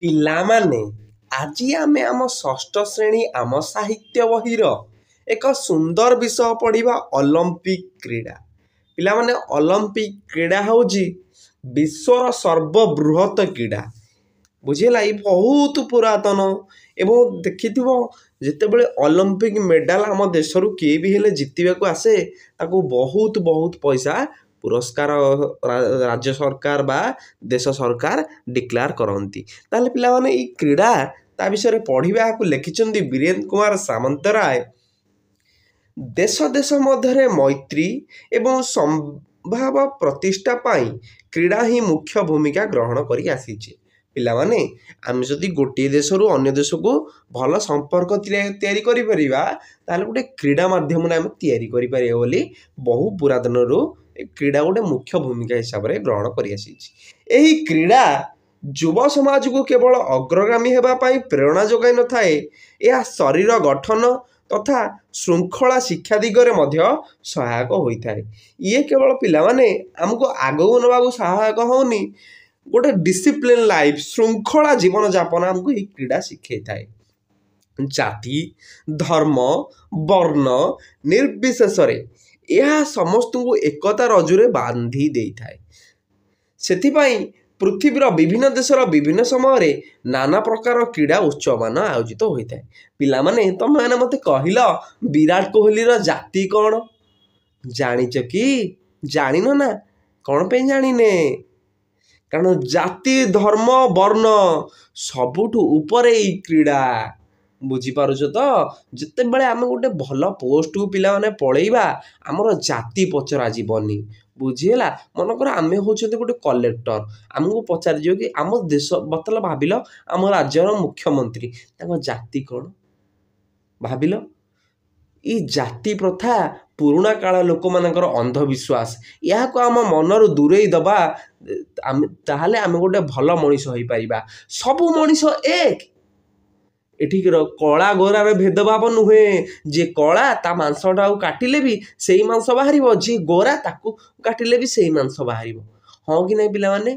ପିଲାମାନେ ଆଜି ଆମେ ଆମ ଷଷ୍ଠ ଶ୍ରେଣୀ ଆମ ସାହିତ୍ୟ ବହିର ଏକ ସୁନ୍ଦର ବିଷୟ ପଢ଼ିବା ଅଲିମ୍ପିକ୍ କ୍ରୀଡ଼ା। ପିଲାମାନେ ଅଲିମ୍ପିକ୍ କ୍ରୀଡ଼ା ହେଉଛି ବିଶ୍ୱର ସର୍ବବୃହତ କ୍ରୀଡ଼ା। ବୁଝିହେଲା, ଏଇ ବହୁତ ପୁରାତନ ଏବଂ ଦେଖିଥିବ ଯେତେବେଳେ ଅଲିମ୍ପିକ୍ ମେଡ଼ାଲ ଆମ ଦେଶରୁ କିଏ ବି ହେଲେ ଜିତିବାକୁ ଆସେ ତାକୁ ବହୁତ ବହୁତ ପଇସା ପୁରସ୍କାର ରାଜ୍ୟ ସରକାର ବା ଦେଶ ସରକାର ଡିକ୍ଲେୟାର କରନ୍ତି। ତାହେଲେ ପିଲାମାନେ ଏଇ କ୍ରୀଡ଼ା ତା ବିଷୟରେ ପଢ଼ିବା ଏହାକୁ ଲେଖିଛନ୍ତି ବୀରେନ୍ଦ୍ର କୁମାର ସାମନ୍ତରାୟ। ଦେଶ ଦେଶ ମଧ୍ୟରେ ମୈତ୍ରୀ ଏବଂ ସମ୍ଭାବ ପ୍ରତିଷ୍ଠା ପାଇଁ କ୍ରୀଡ଼ା ହିଁ ମୁଖ୍ୟ ଭୂମିକା ଗ୍ରହଣ କରି ଆସିଛି। ପିଲାମାନେ ଆମେ ଯଦି ଗୋଟିଏ ଦେଶରୁ ଅନ୍ୟ ଦେଶକୁ ଭଲ ସମ୍ପର୍କ ତିଆରି କରିପାରିବା ତାହେଲେ ଗୋଟେ କ୍ରୀଡ଼ା ମାଧ୍ୟମରେ ଆମେ ତିଆରି କରିପାରିବା ବୋଲି ବହୁ ପୁରାତନରୁ କ୍ରୀଡ଼ା ଗୋଟେ ମୁଖ୍ୟ ଭୂମିକା ହିସାବରେ ଗ୍ରହଣ କରିଆସିଛି। ଏହି କ୍ରୀଡ଼ା ଯୁବ ସମାଜକୁ କେବଳ ଅଗ୍ରଗାମୀ ହେବା ପାଇଁ ପ୍ରେରଣା ଯୋଗାଇ ନଥାଏ, ଏହା ଶରୀର ଗଠନ ତଥା ଶୃଙ୍ଖଳା ଶିକ୍ଷା ଦିଗରେ ମଧ୍ୟ ସହାୟକ ହୋଇଥାଏ। ଇଏ କେବଳ ପିଲାମାନେ ଆମକୁ ଆଗକୁ ନେବାକୁ ସହାୟକ ହେଉନି, ଗୋଟେ ଡିସିପ୍ଲିନ୍ ଲାଇଫ୍ ଶୃଙ୍ଖଳା ଜୀବନଯାପନ ଆମକୁ ଏହି କ୍ରୀଡ଼ା ଶିଖାଇଥାଏ। ଜାତି ଧର୍ମ ବର୍ଣ୍ଣ ନିର୍ବିଶେଷରେ ଏହା ସମସ୍ତଙ୍କୁ ଏକତା ରଜ୍ଜୁରେ ବାନ୍ଧି ଦେଇଥାଏ। ସେଥିପାଇଁ ପୃଥିବୀର ବିଭିନ୍ନ ଦେଶର ବିଭିନ୍ନ ସମୟରେ ନାନା ପ୍ରକାର କ୍ରୀଡ଼ା ଉତ୍ସବମାନ ଆୟୋଜିତ ହୋଇଥାଏ। ପିଲାମାନେ ତମେମାନେ ମୋତେ କହିଲ ବିରାଟ କୋହଲିର ଜାତି କ'ଣ? ଜାଣିଛ କି? ଜାଣିନ ନା? କ'ଣ ପାଇଁ ଜାଣିନେ? କାରଣ ଜାତି ଧର୍ମ ବର୍ଣ୍ଣ ସବୁଠୁ ଉପରେ ଏଇ କ୍ରୀଡ଼ା। ବୁଝିପାରୁଛ ତ? ଯେତେବେଳେ ଆମେ ଗୋଟେ ଭଲ ପୋଷ୍ଟକୁ ପିଲାମାନେ ପଳେଇବା ଆମର ଜାତି ପଚରା ଯିବନି। ବୁଝିହେଲା? ମନେକର ଆମେ ହେଉଛନ୍ତି ଗୋଟେ କଲେକ୍ଟର, ଆମକୁ ପଚାରିଯିବ କି ଆମ ଦେଶ ବର୍ତ୍ତମାନ ଭାବିଲ ଆମ ରାଜ୍ୟର ମୁଖ୍ୟମନ୍ତ୍ରୀ, ତାଙ୍କ ଜାତି କ'ଣ? ଭାବିଲ, ଏଇ ଜାତି ପ୍ରଥା ପୁରୁଣା କାଳ ଲୋକମାନଙ୍କର ଅନ୍ଧବିଶ୍ୱାସ, ଏହାକୁ ଆମ ମନରୁ ଦୂରେଇ ଦେବା ତାହେଲେ ଆମେ ଗୋଟେ ଭଲ ମଣିଷ ହୋଇପାରିବା। ସବୁ ମଣିଷ ଏକ। ଏଠି କଳା ଗୋରାର ଭେଦଭାବ ନୁହେଁ। ଯିଏ କଳା ତା ମାଂସଟାକୁ କାଟିଲେ ବି ସେଇ ମାଂସ ବାହାରିବ, ଯିଏ ଗୋରା ତାକୁ କାଟିଲେ ବି ସେଇ ମାଂସ ବାହାରିବ। ହଁ କି ନାହିଁ ପିଲାମାନେ?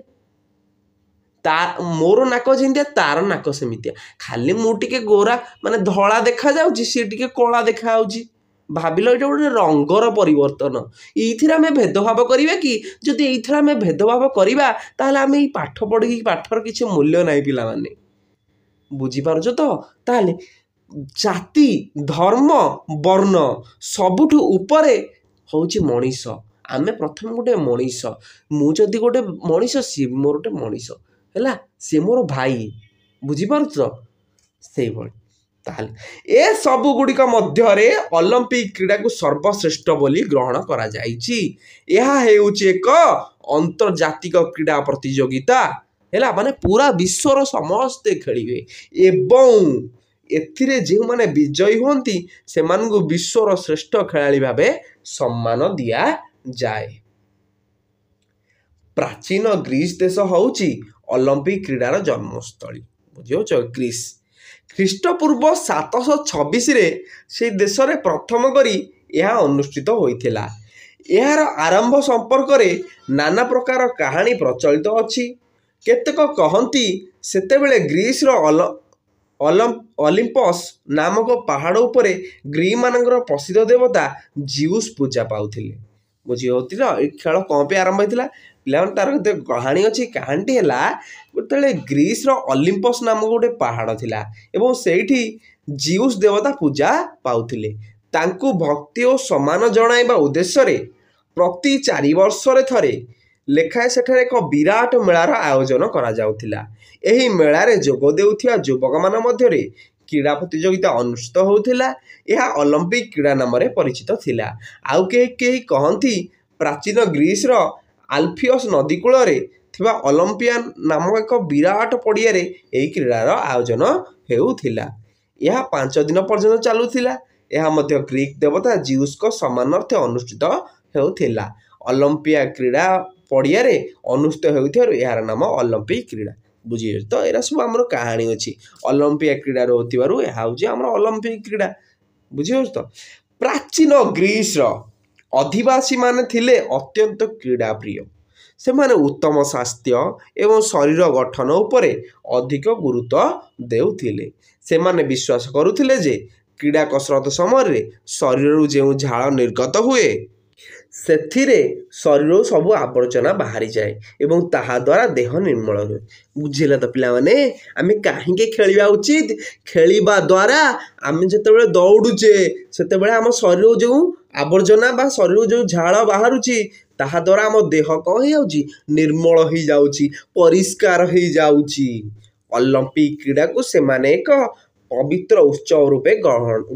ମୋର ନାକ ଯେମିତିଆ ତାର ନାକ ସେମିତିଆ। ଖାଲି ମୁଁ ଟିକେ ଗୋରା ମାନେ ଧଳା ଦେଖାଯାଉଛି, ସିଏ ଟିକେ କଳା ଦେଖାଯାଉଛି। ଭାବିଲ ଏଇଟା ଗୋଟେ ରଙ୍ଗର ପରିବର୍ତ୍ତନ। ଏଇଥିରେ ଆମେ ଭେଦଭାବ କରିବା କି? ଯଦି ଏଇଥିରେ ଆମେ ଭେଦଭାବ କରିବା ତାହେଲେ ଆମେ ଏଇ ପାଠ ପଢ଼ିକି ପାଠର କିଛି ମୂଲ୍ୟ ନାହିଁ ପିଲାମାନେ। ବୁଝିପାରୁଛ ତ? ତାହେଲେ ଜାତି ଧର୍ମ ବର୍ଣ୍ଣ ସବୁଠୁ ଉପରେ ହେଉଛି ମଣିଷ। ଆମେ ପ୍ରଥମେ ଗୋଟେ ମଣିଷ। ମୁଁ ଯଦି ଗୋଟେ ମଣିଷ, ସିଏ ମୋର ଗୋଟେ ମଣିଷ ହେଲା, ସିଏ ମୋର ଭାଇ। ବୁଝିପାରୁଛ? ସେଇଭଳି। ତାହେଲେ ଏସବୁ ଗୁଡ଼ିକ ମଧ୍ୟରେ ଅଲିମ୍ପିକ୍ କ୍ରୀଡ଼ାକୁ ସର୍ବଶ୍ରେଷ୍ଠ ବୋଲି ଗ୍ରହଣ କରାଯାଇଛି। ଏହା ହେଉଛି ଏକ ଆନ୍ତର୍ଜାତିକ କ୍ରୀଡ଼ା ପ୍ରତିଯୋଗିତା ହେଲା, ମାନେ ପୁରା ବିଶ୍ୱର ସମସ୍ତେ ଖେଳିବେ ଏବଂ ଏଥିରେ ଯେଉଁମାନେ ବିଜୟୀ ହୁଅନ୍ତି ସେମାନଙ୍କୁ ବିଶ୍ୱର ଶ୍ରେଷ୍ଠ ଖେଳାଳି ଭାବେ ସମ୍ମାନ ଦିଆଯାଏ। ପ୍ରାଚୀନ ଗ୍ରୀସ୍ ଦେଶ ହେଉଛି ଅଲିମ୍ପିକ୍ କ୍ରୀଡ଼ାର ଜନ୍ମସ୍ଥଳୀ। ବୁଝିପାରୁଛ? ଗ୍ରୀସ୍ ଖ୍ରୀଷ୍ଟପୂର୍ବ 726ରେ ସେହି ଦେଶରେ ପ୍ରଥମ କରି ଏହା ଅନୁଷ୍ଠିତ ହୋଇଥିଲା। ଏହାର ଆରମ୍ଭ ସମ୍ପର୍କରେ ନାନା ପ୍ରକାର କାହାଣୀ ପ୍ରଚଳିତ ଅଛି। କେତେକ କହନ୍ତି ସେତେବେଳେ ଗ୍ରୀସ୍ର ଅଲିମ୍ପସ୍ ନାମକ ପାହାଡ଼ ଉପରେ ଗ୍ରୀକମାନଙ୍କର ପ୍ରସିଦ୍ଧ ଦେବତା ଜିଉସ୍ ପୂଜା ପାଉଥିଲେ। ବୁଝିହେଉଥିଲା ଏ ଖେଳ କ'ଣ ପାଇଁ ଆରମ୍ଭ ହୋଇଥିଲା? ପିଲାମାନେ ତାର କେତେ କାହାଣୀ ଅଛି। କାହାଣୀଟି ହେଲା, ଯେତେବେଳେ ଗ୍ରୀସ୍ର ଅଲିମ୍ପସ୍ ନାମକ ଗୋଟେ ପାହାଡ଼ ଥିଲା ଏବଂ ସେଇଠି ଜିଉସ୍ ଦେବତା ପୂଜା ପାଉଥିଲେ, ତାଙ୍କୁ ଭକ୍ତି ଓ ସମ୍ମାନ ଜଣାଇବା ଉଦ୍ଦେଶ୍ୟରେ ପ୍ରତି 4 ବର୍ଷରେ ଥରେ ଲେଖାଏଁ ସେଠାରେ ଏକ ବିରାଟ ମେଳାର ଆୟୋଜନ କରାଯାଉଥିଲା। ଏହି ମେଳାରେ ଯୋଗ ଦେଉଥିବା ଯୁବକମାନଙ୍କ ମଧ୍ୟରେ କ୍ରୀଡ଼ା ପ୍ରତିଯୋଗିତା ଅନୁଷ୍ଠିତ ହେଉଥିଲା। ଏହା ଅଲିମ୍ପିକ୍ କ୍ରୀଡ଼ା ନାମରେ ପରିଚିତ ଥିଲା। ଆଉ କେହି କହନ୍ତି ପ୍ରାଚୀନ ଗ୍ରୀସ୍ର ଆଲଫିୟସ୍ ନଦୀ କୂଳରେ ଥିବା ଅଲିମ୍ପିଆ ନାମକ ଏକ ବିରାଟ ପଡ଼ିଆରେ ଏହି କ୍ରୀଡ଼ାର ଆୟୋଜନ ହେଉଥିଲା। ଏହା 5 ଦିନ ପର୍ଯ୍ୟନ୍ତ ଚାଲୁଥିଲା। ଏହା ମଧ୍ୟ ଗ୍ରୀକ୍ ଦେବତା ଜିଉସ୍ଙ୍କ ସମ୍ମାନାର୍ଥେ ଅନୁଷ୍ଠିତ ହେଉଥିଲା। ଅଲିମ୍ପିଆ କ୍ରୀଡ଼ା ପଡ଼ିଆରେ ଅନୁଷ୍ଠିତ ହେଉଥିବାରୁ ଏହାର ନାମ ଅଲିମ୍ପିକ୍ କ୍ରୀଡ଼ା। ବୁଝିପାରୁଛ ତ? ଏରା ସବୁ ଆମର କାହାଣୀ ଅଛି। ଅଲିମ୍ପିଆ କ୍ରୀଡ଼ା ରହୁଥିବାରୁ ଏହା ହେଉଛି ଆମର ଅଲିମ୍ପିକ୍ କ୍ରୀଡ଼ା। ବୁଝିପାରୁଛ ତ? ପ୍ରାଚୀନ ଗ୍ରୀସ୍ର ଅଧିବାସୀମାନେ ଥିଲେ ଅତ୍ୟନ୍ତ କ୍ରୀଡ଼ା ପ୍ରିୟ। ସେମାନେ ଉତ୍ତମ ସ୍ୱାସ୍ଥ୍ୟ ଏବଂ ଶରୀର ଗଠନ ଉପରେ ଅଧିକ ଗୁରୁତ୍ୱ ଦେଉଥିଲେ। ସେମାନେ ବିଶ୍ୱାସ କରୁଥିଲେ ଯେ କ୍ରୀଡ଼ା କସରତ ସମୟରେ ଶରୀରରୁ ଯେଉଁ ଝାଳ ନିର୍ଗତ ହୁଏ ସେଥିରେ ଶରୀରରୁ ସବୁ ଆବର୍ଜନା ବାହାରିଯାଏ ଏବଂ ତାହା ଦ୍ୱାରା ଦେହ ନିର୍ମଳ ହୁଏ। ବୁଝିଲେ ତ ପିଲାମାନେ, ଆମେ କାହିଁକି ଖେଳିବା ଉଚିତ? ଖେଳିବା ଦ୍ୱାରା ଆମେ ଯେତେବେଳେ ଦୌଡ଼ୁଛେ ସେତେବେଳେ ଆମ ଶରୀରରୁ ଯେଉଁ ଆବର୍ଜନା ବା ଶରୀରରୁ ଯେଉଁ ଝାଳ ବାହାରୁଛି ତାହା ଦ୍ୱାରା ଆମ ଦେହ କ'ଣ ହେଇଯାଉଛି? ନିର୍ମଳ ହେଇଯାଉଛି, ପରିଷ୍କାର ହେଇଯାଉଛି। ଅଲିମ୍ପିକ କ୍ରୀଡ଼ାକୁ ସେମାନେ ଏକ ପବିତ୍ର ଉତ୍ସବ ରୂପେ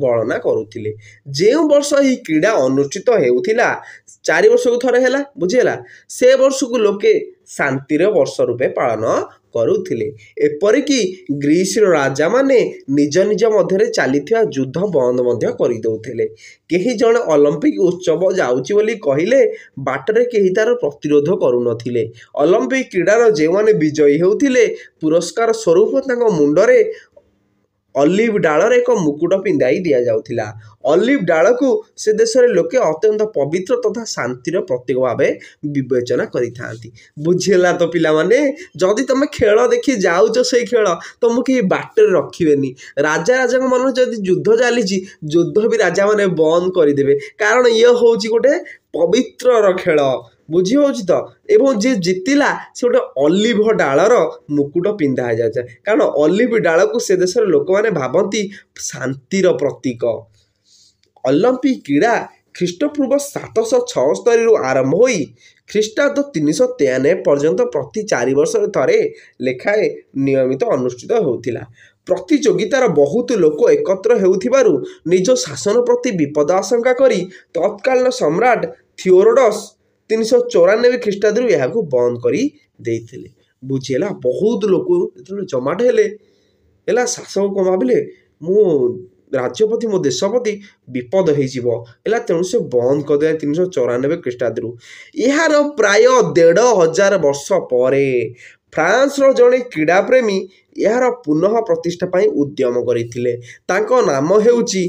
ଗଣନା କରୁଥିଲେ। ଯେଉଁ ବର୍ଷ ଏହି କ୍ରୀଡ଼ା ଅନୁଷ୍ଠିତ ହେଉଥିଲା 4 ବର୍ଷକୁ ଥରେ ହେଲା, ବୁଝିହେଲା, ସେ ବର୍ଷକୁ ଲୋକେ ଶାନ୍ତିର ବର୍ଷ ରୂପେ ପାଳନ କରୁଥିଲେ। ଏପରିକି ଗ୍ରୀସର ରାଜାମାନେ ନିଜ ନିଜ ମଧ୍ୟରେ ଚାଲିଥିବା ଯୁଦ୍ଧ ବନ୍ଦ ମଧ୍ୟ କରିଦେଉଥିଲେ। କେହି ଜଣେ ଅଲିମ୍ପିକ ଉତ୍ସବ ଯାଉଛି ବୋଲି କହିଲେ ବାଟରେ କେହି ତାର ପ୍ରତିରୋଧ କରୁନଥିଲେ। ଅଲିମ୍ପିକ କ୍ରୀଡ଼ାର ଯେଉଁମାନେ ବିଜୟୀ ହେଉଥିଲେ ପୁରସ୍କାର ସ୍ୱରୂପ ତାଙ୍କ ମୁଣ୍ଡରେ ଅଲିଭ୍ ଡାଳର ଏକ ମୁକୁଟ ପିନ୍ଧାଇ ଦିଆଯାଉଥିଲା। ଅଲିଭ୍ ଡାଳକୁ ସେ ଦେଶରେ ଲୋକେ ଅତ୍ୟନ୍ତ ପବିତ୍ର ତଥା ଶାନ୍ତିର ପ୍ରତୀକ ଭାବେ ବିବେଚନା କରିଥାନ୍ତି। ବୁଝିହେଲା ତ ପିଲାମାନେ, ଯଦି ତମେ ଖେଳ ଦେଖି ଯାଉଛ ସେଇ ଖେଳ ତମକୁ କେହି ବାଟରେ ରଖିବେନି। ରାଜାଙ୍କ ମନରେ ଯଦି ଯୁଦ୍ଧ ଚାଲିଛି ଯୁଦ୍ଧ ବି ରାଜାମାନେ ବନ୍ଦ କରିଦେବେ, କାରଣ ଇଏ ହେଉଛି ଗୋଟେ ପବିତ୍ରର ଖେଳ। ବୁଝି ହେଉଛି ତ? ଏବଂ ଯିଏ ଜିତିଲା ସେ ଗୋଟେ ଅଲିଭ ଡାଳର ମୁକୁଟ ପିନ୍ଧା ହେଇଯାଉଛି, କାରଣ ଅଲିଭ ଡାଳକୁ ସେ ଦେଶର ଲୋକମାନେ ଭାବନ୍ତି ଶାନ୍ତିର ପ୍ରତୀକ। ଅଲିମ୍ପିକ କ୍ରୀଡ଼ା ଖ୍ରୀଷ୍ଟପୂର୍ବ 776ରୁ ଆରମ୍ଭ ହୋଇ ଖ୍ରୀଷ୍ଟାବ୍ଦ 393 ପର୍ଯ୍ୟନ୍ତ ପ୍ରତି 4 ବର୍ଷରେ ଥରେ ଲେଖାଏଁ ନିୟମିତ ଅନୁଷ୍ଠିତ ହେଉଥିଲା। ପ୍ରତିଯୋଗିତାର ବହୁତ ଲୋକ ଏକତ୍ର ହେଉଥିବାରୁ ନିଜ ଶାସନ ପ୍ରତି ବିପଦ ଆଶଙ୍କା କରି ତତ୍କାଳୀନ ସମ୍ରାଟ ଥିଓଡୋରସ୍ 394 ଖ୍ରୀଷ୍ଟାବ୍ଦରୁ ଏହାକୁ ବନ୍ଦ କରି ଦେଇଥିଲେ। ବୁଝିହେଲା? ବହୁତ ଲୋକ ଯେତେବେଳେ ଜମାଟ ହେଲେ ହେଲା, ଶାସକ କ'ଣ ଭାବିଲେ, ମୁଁ ରାଜ୍ୟପତି ମୋ ଦେଶପତି ବିପଦ ହେଇଯିବ ହେଲା, ତେଣୁ ସେ ବନ୍ଦ କରିଦେଲେ 394 ଖ୍ରୀଷ୍ଟାବ୍ଦରୁ। ଏହାର ପ୍ରାୟ 1500 ବର୍ଷ ପରେ ଫ୍ରାନ୍ସର ଜଣେ କ୍ରୀଡ଼ାପ୍ରେମୀ ଏହାର ପୁନଃ ପ୍ରତିଷ୍ଠା ପାଇଁ ଉଦ୍ୟମ କରିଥିଲେ। ତାଙ୍କ ନାମ ହେଉଛି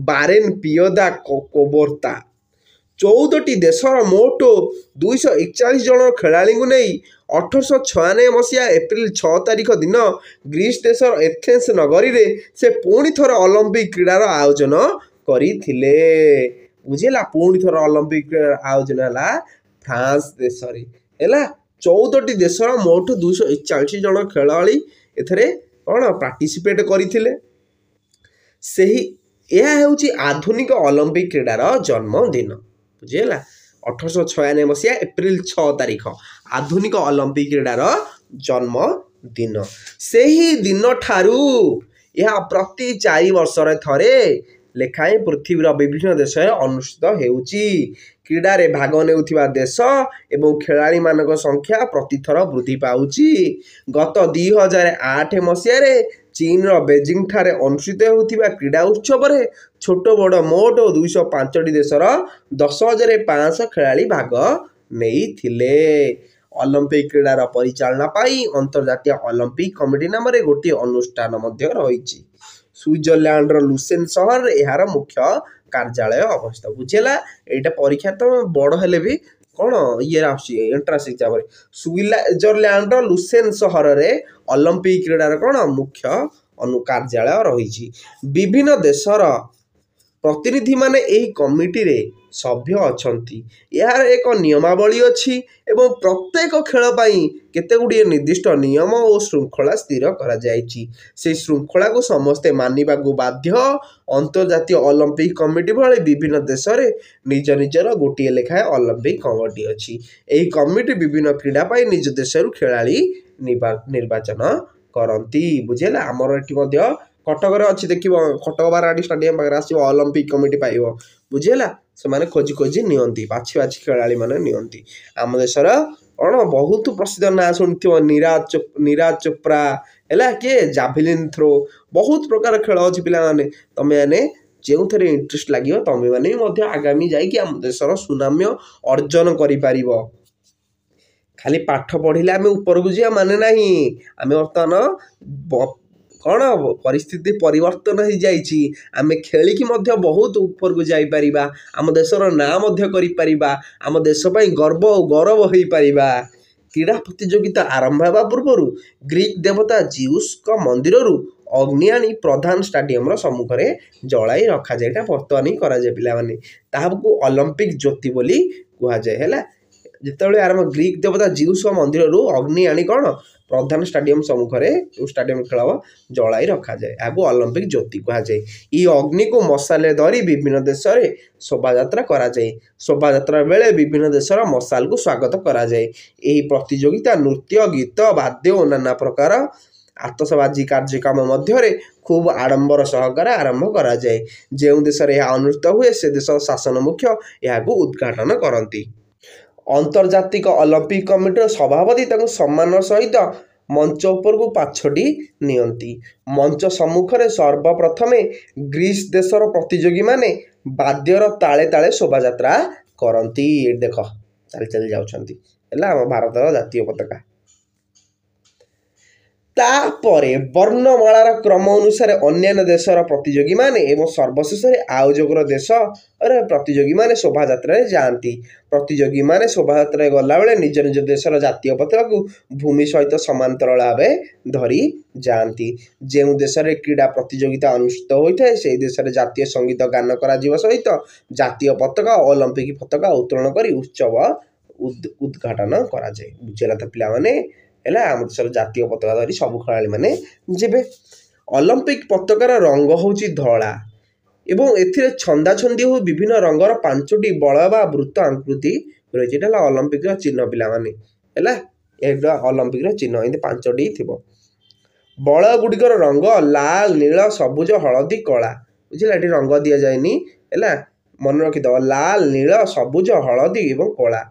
ବାରେନ୍ ପିୟେ ଦା କୋବର୍ତ୍ତା। 14ଟି ଦେଶର ମୋଟ 241 ଜଣ ଖେଳାଳିଙ୍କୁ ନେଇ 1896 ମସିହା ଏପ୍ରିଲ 6 ତାରିଖ ଦିନ ଗ୍ରୀସ ଦେଶର ଏଥେନ୍ସ ନଗରୀରେ ସେ ପୁଣି ଥରେ ଅଲିମ୍ପିକ କ୍ରୀଡ଼ାର ଆୟୋଜନ କରିଥିଲେ। ବୁଝିଲା? ପୁଣି ଥରେ ଅଲିମ୍ପିକ କ୍ରୀଡ଼ାର ଆୟୋଜନ ହେଲା ଫ୍ରାନ୍ସ ଦେଶରେ। ହେଲା, 14ଟି ଦେଶର ମୋଟ 241 ଜଣ ଖେଳାଳି ଏଥିରେ କ'ଣ ପାର୍ଟିସିପେଟ୍ କରିଥିଲେ। ଏହା ହେଉଛି ଆଧୁନିକ ଅଲିମ୍ପିକ କ୍ରୀଡ଼ାର ଜନ୍ମଦିନ। ବୁଝିହେଲା? 1896 ମସିହା ଏପ୍ରିଲ 6 ତାରିଖ ଆଧୁନିକ ଅଲିମ୍ପିକ କ୍ରୀଡ଼ାର ଜନ୍ମଦିନ। ସେହି ଦିନଠାରୁ ଏହା ପ୍ରତି 4 ବର୍ଷରେ ଥରେ ଲେଖାଏଁ ପୃଥିବୀର ବିଭିନ୍ନ ଦେଶରେ ଅନୁଷ୍ଠିତ ହେଉଛି। କ୍ରୀଡ଼ାରେ ଭାଗ ନେଉଥିବା ଦେଶ ଏବଂ ଖେଳାଳିମାନଙ୍କ ସଂଖ୍ୟା ପ୍ରତିଥର ବୃଦ୍ଧି ପାଉଛି। ଗତ 2008 ମସିହାରେ ଚୀନର ବେଜିଂଠାରେ ଅନୁଷ୍ଠିତ ହେଉଥିବା କ୍ରୀଡ଼ା ଉତ୍ସବରେ ଛୋଟ ବଡ଼ ମୋଟ 205ଟି ଦେଶର 10,500 ଖେଳାଳି ଭାଗ ନେଇଥିଲେ। ଅଲିମ୍ପିକ କ୍ରୀଡ଼ାର ପରିଚାଳନା ପାଇଁ ଅନ୍ତର୍ଜାତୀୟ ଅଲିମ୍ପିକ କମିଟି ନାମରେ ଗୋଟିଏ ଅନୁଷ୍ଠାନ ମଧ୍ୟ ରହିଛି। ସୁଇଜରଲ୍ୟାଣ୍ଡର ଲୁସେନ୍ ସହରରେ ଏହାର ମୁଖ୍ୟ କାର୍ଯ୍ୟାଳୟ ଅବସ୍ଥିତ। ବୁଝିହେଲା? ଏଇଟା ପରୀକ୍ଷା ତ ବଡ଼ ହେଲେ ବି କ'ଣ ଇଏ ଆସୁଛି ଏଣ୍ଟ୍ରାନ୍ସ ଏକ୍ଜାମରେ। ସୁଇଜରଲ୍ୟାଣ୍ଡର ଲୁସେନ୍ ସହରରେ ଅଲିମ୍ପିକ କ୍ରୀଡ଼ାର କ'ଣ ମୁଖ୍ୟ କାର୍ଯ୍ୟାଳୟ ରହିଛି। ବିଭିନ୍ନ ଦେଶର ପ୍ରତିନିଧିମାନେ ଏହି କମିଟିରେ ସଭ୍ୟ ଅଛନ୍ତି। ଏହାର ଏକ ନିୟମାବଳୀ ଅଛି ଏବଂ ପ୍ରତ୍ୟେକ ଖେଳ ପାଇଁ କେତେଗୁଡ଼ିଏ ନିର୍ଦ୍ଦିଷ୍ଟ ନିୟମ ଓ ଶୃଙ୍ଖଳା ସ୍ଥିର କରାଯାଇଛି। ସେହି ଶୃଙ୍ଖଳାକୁ ସମସ୍ତେ ମାନିବାକୁ ବାଧ୍ୟ। ଅନ୍ତର୍ଜାତୀୟ ଅଲିମ୍ପିକ କମିଟି ଭଳି ବିଭିନ୍ନ ଦେଶରେ ନିଜ ନିଜର ଗୋଟିଏ ଲେଖାଏଁ ଅଲିମ୍ପିକ କମିଟି ଅଛି। ଏହି କମିଟି ବିଭିନ୍ନ କ୍ରୀଡ଼ା ପାଇଁ ନିଜ ଦେଶରୁ ଖେଳାଳି ନିର୍ବାଚନ କରନ୍ତି। ବୁଝିହେଲା? ଆମର ଏଠି ମଧ୍ୟ କଟକରେ ଅଛି, ଦେଖିବ କଟକ ବାରବାଟୀ ଷ୍ଟାଡିୟମ ପାଖରେ ଆସିବ ଅଲିମ୍ପିକ କମିଟି ପାଇବ। ବୁଝିହେଲା? ସେମାନେ ଖୋଜି ଖୋଜି ନିଅନ୍ତି, ବାଛି ବାଛି ଖେଳାଳିମାନେ ନିଅନ୍ତି। ଆମ ଦେଶର କ'ଣ ବହୁତ ପ୍ରସିଦ୍ଧ ନାଁ ଶୁଣିଥିବ, ନୀରଜ ଚୋପ୍ରା ହେଲା, କିଏ ଜାଭେଲିନ୍ ଥ୍ରୋ, ବହୁତ ପ୍ରକାର ଖେଳ ଅଛି ପିଲାମାନେ। ତମେମାନେ ଯେଉଁଥିରେ ଇଣ୍ଟରେଷ୍ଟ ଲାଗିବ ତମେମାନେ ବି ମଧ୍ୟ ଆଗାମୀ ଯାଇକି ଆମ ଦେଶର ସୁନାମ ଅର୍ଜନ କରିପାରିବ। ଖାଲି ପାଠ ପଢ଼ିଲେ ଆମେ ଉପରକୁ ଯିବା ମାନେ ନାହିଁ। ଆମେ ବର୍ତ୍ତମାନ କ'ଣ ପରିସ୍ଥିତି ପରିବର୍ତ୍ତନ ହେଇଯାଇଛି, ଆମେ ଖେଳିକି ମଧ୍ୟ ବହୁତ ଉପରକୁ ଯାଇପାରିବା। ଆମ ଦେଶର ନାଁ ମଧ୍ୟ କରିପାରିବା, ଆମ ଦେଶ ପାଇଁ ଗର୍ବ ଓ ଗୌରବ ହେଇପାରିବା। क्रीड़ा प्रतियोगिता आरंभ होगा पूर्व ग्रीक देवता जिउसक मंदिर अग्नि आनी प्रधान स्टाडियम सम्मुख में जलाई रखा जाए बर्तमान ही कराए पाने ओलंपिक ज्योति बोली कहुए है जिते आरंभ ग्रीक देवता जिउस मंदिर अग्नि आनी कौन प्रधान स्टाडियम सम्मुख में जो स्टाडियम खेल जलाई रखा जाए यहाँ ओलंपिक ज्योति कहुए। ये अग्नि को मशाल धरी विभिन्न देश में शोभा कराए शोभा बेले विभिन्न देशर मशाल को स्वागत कराए। यही प्रतियोगिता नृत्य गीत वाद्य और नाना प्रकार आतसबाजी कार्यक्रम मध्य खूब आडंबर सहकारे आरंभ कराए। जो देश में यह अनुष्ठित हुए से देश शासन मुख्य यहाँ उद्घाटन करती। अंतर्जातिक ओलंपिक कमिटर सभापति सम्मान सहित मंच उपर को पाछटी नियंती। मंच सम्मुख में सर्वप्रथम ग्रीस देशर प्रतियोगी माने वाद्यर ताले ताले शोभा यात्रा करती। देख चल चल जाउछंती आम भारतर जातीय पताका तापरे वर्णमालार क्रम अनुसार अन्य देशर प्रतियोगी माने एवं सर्वशेष आयोजक देश प्रतियोगी माने शोभा यात्रा जाती। प्रतियोगी माने शोभा यात्रा गला बेले निज निज देशर जातीय पताका को भूमि सहित समांतर भाव धरी जाती। जो देश में क्रीड़ा प्रतियोगिता अनुष्ठित होता है से देश में जातीय संगीत गान करा सहित जातीय पताका ओलंपिक पताका उत्तोलन कर उत्सव उद्घाटन कराए। बुझेगा तो पिलाने आम देशर जातीय पताका धरी सब खेलाड़ी मैंने जेबे। ओलंपिक पताकार रंग हूँ धला एवं एथिरे छंदा छंदी हो विभिन्न रंगर 5टी बल बा वृत्त आकृति रही है ओलंपिक चिन्ह पिलाने है ओलंपिक चिन्ह ये 5टी थी। बल गुड़िकर रंग लाल नील सबुज हलदी कला बुझे ये रंग दि जाएनि है मन रखिद लाल नील सबुज हलदी एवं कला।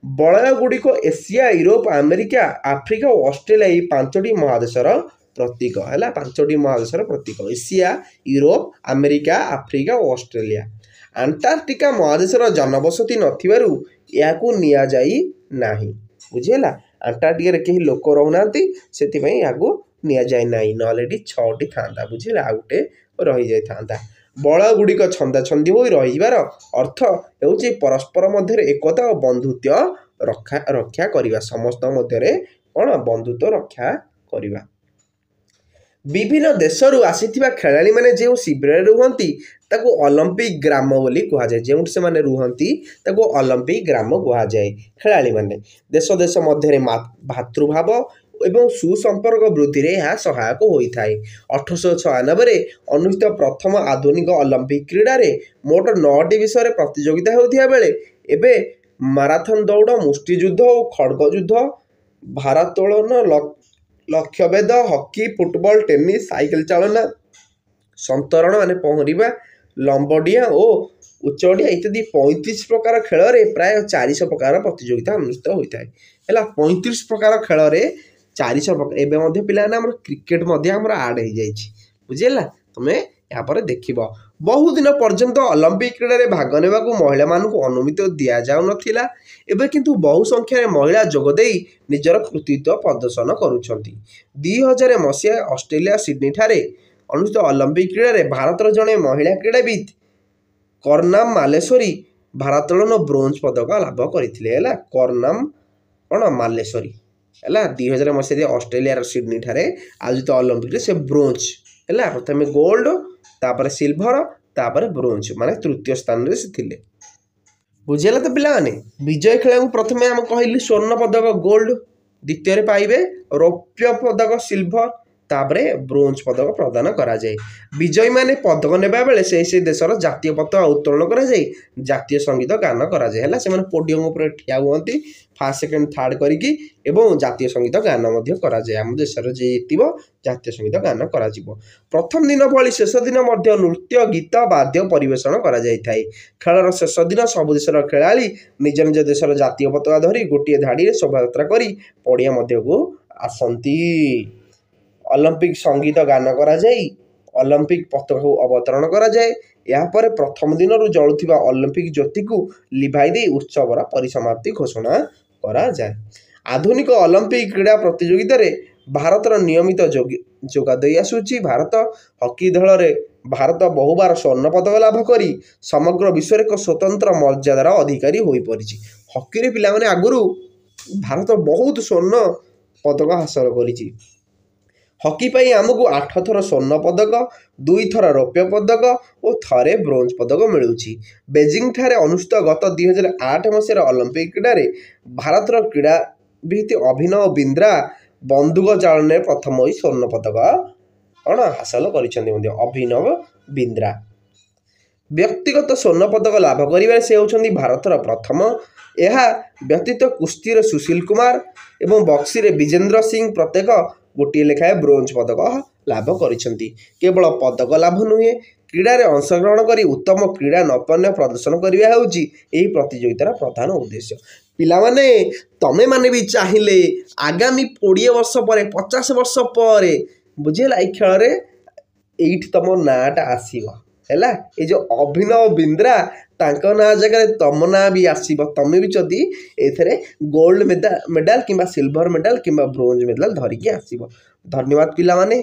बलय गुड़िक एशिया यूरोप अमेरिका आफ्रिका और ऑस्ट्रेलिया ये 5टी महादेशर प्रतीक है 5टी महादेशर प्रतीक एशिया यूरोप अमेरिका आफ्रिका और ऑस्ट्रेलिया। अंटार्कटिका महादेशर जनबसती नथिबारु निया जाई नाही बुझेला अंटार्कटिका रे केही लोक रहउनांती सेति याकू निया जाई नाही नॉलेडी 6टी थांता बुझेला आ गुटे रही जाई थांता। बल गुड़िक छंदा छंदी हो रहीबार अर्थ हेउची परस्पर मध्य एकता और बंधुत्व रक्षा करवा समस्त मध्य कौन बंधुत्व रक्षा करवा। विभिन्न देशरू आसीथिबा खेलाड़ी माने जो शिविर रुहंती ताको ओलंपिक ग्राम बोली कहुए। जो से माने रुहंती ताको ओलंपिक ग्राम कहुए। खेलाड़ी माने देश देश मध्य भातृभाव एवं सुसंपर्क वृद्धि में यह सहायक होता है। 1896 अनुष्ठित प्रथम आधुनिक ओलंपिक क्रीड़ा रे मोट 9टी विषय प्रतियोगिता होता बेले एबे माराथन दौड़ मुष्टियुद्ध और खड़गयुद्ध भारोत्तोलन लक्ष्यभेद हॉकी फुटबॉल टेनिस साइकिल चालना संतरण माने पहरिबा लंबडिया और उच्चडिया इत्यादि 35 प्रकार खेल में प्राय 400 प्रकार प्रतियोगिता अनुष्ठित होता है। 35 प्रकार खेल में 400 प्रकार एवं पिलाने क्रिकेट आड हो जाए बुझेगा तुम्हें यहाँ पर देख बहुदिन पर्यंत ओलंपिक क्रीड़ा रे भाग नेबा को महिला मानू अनुमति दिया जाउ नथिला एबे किंतु बहु संख्यार महिला जोगदे निजर कृतित्व प्रदर्शन करुछंती। 2000 मसीहा ऑस्ट्रेलिया सिडनी ठारे अनुष्ठित ओलंपिक क्रीड़ा रे भारतर जड़े महिला क्रीड़ाविद करनाम मालेश्वरी भारोत्तोलन ब्रोंज पदक लाभ करथिले करनाम कौन मालेश्वरी है 2000 मसीहा ऑस्ट्रेलिया सिडनी ठारे आयोजित ओलंपिक से ब्रोंज है प्रथम गोल्ड तापर सिल्वर तापर ब्रोंज माने तृतीय स्थान रे से थिले बुझेला तो पिलाने। विजय खेला प्रथमे आम कहली स्वर्ण पदक गोल्ड द्वितीय पाइबे रौप्य पदक सिल्वर तापरे ब्रोंज पदक प्रदान करा जाए। विजयी माने पदक नेबा बेले से देशर जातीय पताका उत्तोलन करा जाए जातीय संगीत गान करा जाए है से पोडियम उपर ठिया हुअंती फर्स्ट सेकंड थर्ड करिकी एवं जातीय संगीत गान मध्य करा जाए। आम देशर जे जितिबो जातीय संगीत गान करा जिवो। प्रथम दिन भली शेष दिन मध्य नृत्य गीत वाद्य परिवेषण करा जाय थाए। खेलर शेष दिन सब देशर खेलाड़ी निज निज देशर जातीय पताका धरी गोटे धाड़ी शोभा यात्रा करी पड़िया मध्य को आसंती। ओलंपिक संगीत गान करा जाए ओलंपिक पताका को अवतरण करा जाए। यापर प्रथम दिन जलुवा ओलंपिक ज्योति को लिभाई दे उत्सवर परिसमाप्ति घोषणा करा जाए। आधुनिक ओलंपिक क्रीड़ा प्रतियोगिता रे भारतर नियमित जोगादे आसुची। भारत हॉकी दल रे भारत बहुबार स्वर्ण पदक लाभ करी समग्र विश्व एक स्वतंत्र मर्यादार अधिकारी हो परिछि। हॉकी रे पिला माने आगुरु ଭାରତ ବହୁତ ସ୍ୱର୍ଣ୍ଣ ପଦକ ହାସଲ କରିଛି। ହକି ପାଇଁ ଆମକୁ 8 ଥର ସ୍ୱର୍ଣ୍ଣ ପଦକ, 2 ଥର ରୌପ୍ୟ ପଦକ ଓ ଥରେ ବ୍ରୋଞ୍ଜ ପଦକ ମିଳୁଛି। ବେଜିଂଠାରେ ଅନୁଷ୍ଠିତ ଗତ 2008 ମସିହାର ଅଲିମ୍ପିକ୍ କ୍ରୀଡ଼ାରେ ଭାରତର କ୍ରୀଡ଼ାବିତ୍ ଅଭିନବ ବିନ୍ଦ୍ରା ବନ୍ଧୁକ ଚାଳନାରେ ପ୍ରଥମ ହୋଇ ସ୍ୱର୍ଣ୍ଣ ପଦକ ହାସଲ କରିଛନ୍ତି। ମଧ୍ୟ ଅଭିନବ ବିନ୍ଦ୍ରା ବ୍ୟକ୍ତିଗତ ସ୍ୱର୍ଣ୍ଣ ପଦକ ଲାଭ କରିବାରେ ସେ ହେଉଛନ୍ତି ଭାରତର ପ୍ରଥମ। ଏହା ବ୍ୟତୀତ କୁସ୍ତିରେ ସୁଶୀଲ କୁମାର ଏବଂ ବକ୍ସିଂରେ ବିଜେନ୍ଦ୍ର ସିଂ ପ୍ରତ୍ୟେକ ଗୋଟିଏ ଲେଖାଏଁ ବ୍ରୋଞ୍ଜ ପଦକ ଲାଭ କରିଛନ୍ତି। କେବଳ ପଦକ ଲାଭ ନୁହେଁ, କ୍ରୀଡ଼ାରେ ଅଂଶଗ୍ରହଣ କରି ଉତ୍ତମ କ୍ରୀଡ଼ା ନୈପୁଣ୍ୟ ପ୍ରଦର୍ଶନ କରିବା ହେଉଛି ଏହି ପ୍ରତିଯୋଗିତାର ପ୍ରଧାନ ଉଦ୍ଦେଶ୍ୟ। ପିଲାମାନେ, ତମେମାନେ ବି ଚାହିଁଲେ ଆଗାମୀ 20 ବର୍ଷ ପରେ 50 ବର୍ଷ ପରେ ବୁଝିହେଲା ଏଇ ଖେଳରେ ଏଇଠି ତମ ନାଁଟା ଆସିବ ହେଲା। ଏ ଯେଉଁ ଅଭିନବ ବିନ୍ଦ୍ରା ତାଙ୍କ ନାଁ ଜାଗାରେ ତମ ନାଁ ବି ଆସିବ। ତମେ ବି ଯଦି ଏଥିରେ ଗୋଲ୍ଡ ମେଡାଲ କିମ୍ବା ସିଲଭର ମେଡାଲ କିମ୍ବା ବ୍ରୋଞ୍ଜ ମେଡାଲ ଧରିକି ଆସିବ। ଧନ୍ୟବାଦ ପିଲାମାନେ।